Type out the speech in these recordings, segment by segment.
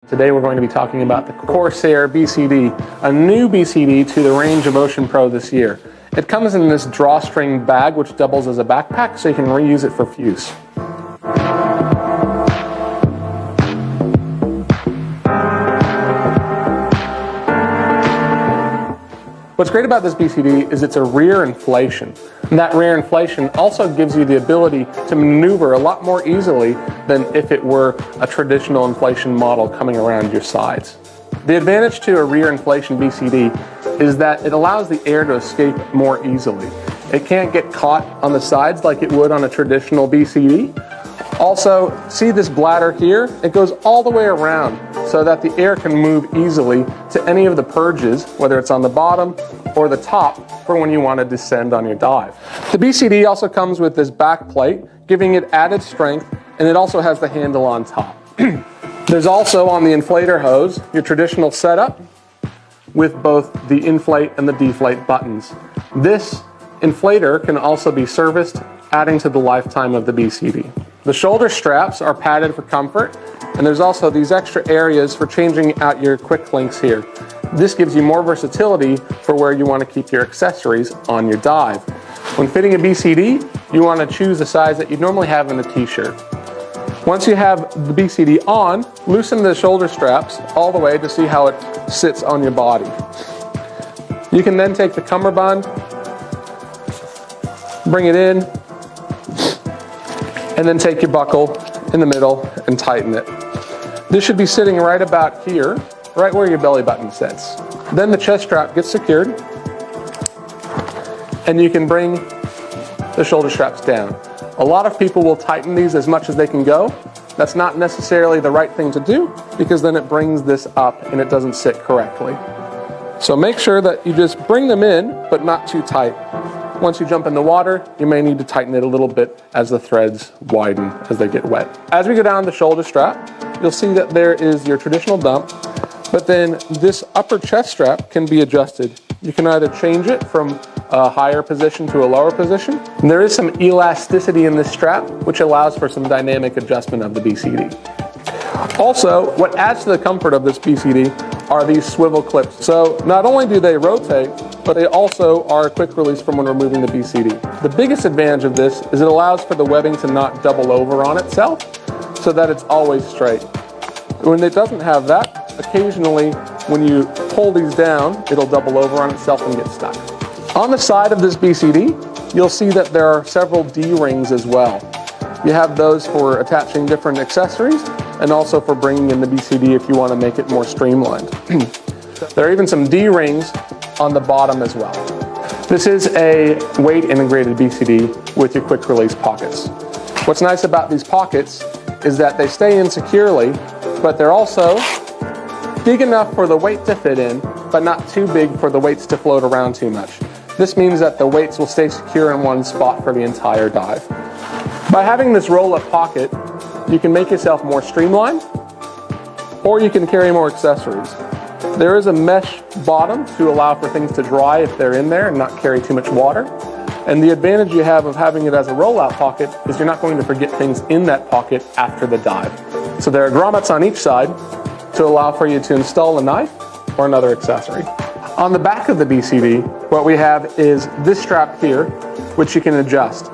Today we're going to be talking about the Corsair BCD, a new BCD to the range of Ocean Pro this year. It comes in this drawstring bag which doubles as a backpack so you can reuse it for use. What's great about this BCD is it's a rear inflation. And that rear inflation also gives you the ability to maneuver a lot more easily than if it were a traditional inflation model coming around your sides. The advantage to a rear inflation BCD is that it allows the air to escape more easily. It can't get caught on the sides like it would on a traditional BCD. Also, see this bladder here? It goes all the way around so that the air can move easily to any of the purges, whether it's on the bottom or the top, for when you want to descend on your dive. The BCD also comes with this back plate, giving it added strength, and it also has the handle on top. There's also on the inflator hose your traditional setup with both the inflate and the deflate buttons. This inflator can also be serviced, adding to the lifetime of the BCD. The shoulder straps are padded for comfort, and there's also these extra areas for changing out your quick links here. This gives you more versatility for where you want to keep your accessories on your dive. When fitting a BCD, you want to choose the size that you normally have in a t-shirt. Once you have the BCD on, loosen the shoulder straps all the way to see how it sits on your body. You can then take the cummerbund, bring it in, and then take your buckle in the middle and tighten it. This should be sitting right about here, right where your belly button sits. Then the chest strap gets secured, and you can bring the shoulder straps down. A lot of people will tighten these as much as they can go. That's not necessarily the right thing to do, because then it brings this up and it doesn't sit correctly. So make sure that you just bring them in, but not too tight. Once you jump in the water, you may need to tighten it a little bit as the threads widen as they get wet. As we go down the shoulder strap, you'll see that there is your traditional dump, but then this upper chest strap can be adjusted. You can either change it from a higher position to a lower position. And there is some elasticity in this strap, which allows for some dynamic adjustment of the BCD. Also, what adds to the comfort of this BCD are these swivel clips. So not only do they rotate, but they also are a quick release from when removing the BCD. The biggest advantage of this is it allows for the webbing to not double over on itself so that it's always straight. When it doesn't have that, occasionally when you pull these down, it'll double over on itself and get stuck. On the side of this BCD, you'll see that there are several D-rings as well. You have those for attaching different accessories and also for bringing in the BCD if you want to make it more streamlined. There are even some D-rings on the bottom as well. This is a weight integrated BCD with your quick release pockets. What's nice about these pockets is that they stay in securely, but they're also big enough for the weight to fit in, but not too big for the weights to float around too much. This means that the weights will stay secure in one spot for the entire dive. By having this roll-up pocket, you can make yourself more streamlined, or you can carry more accessories. There is a mesh bottom to allow for things to dry if they're in there and not carry too much water. And the advantage you have of having it as a roll-out pocket is you're not going to forget things in that pocket after the dive. So there are grommets on each side to allow for you to install a knife or another accessory. On the back of the BCD, what we have is this strap here, which you can adjust.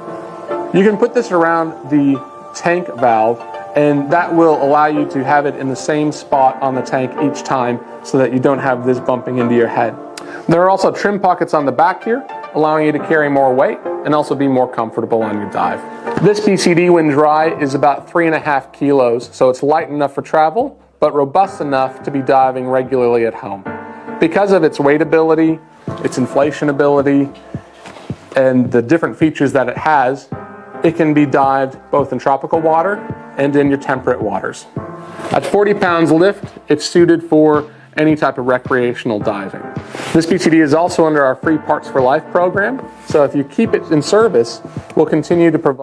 You can put this around the tank valve, and that will allow you to have it in the same spot on the tank each time so that you don't have this bumping into your head. There are also trim pockets on the back here, allowing you to carry more weight and also be more comfortable on your dive. This BCD, when dry, is about 3.5 kilos, so it's light enough for travel, but robust enough to be diving regularly at home. Because of its weightability, its inflation ability, and the different features that it has, it can be dived both in tropical water and in your temperate waters. At 40 pounds lift, it's suited for any type of recreational diving. This BCD is also under our free Parts for Life program, so if you keep it in service, we'll continue to provide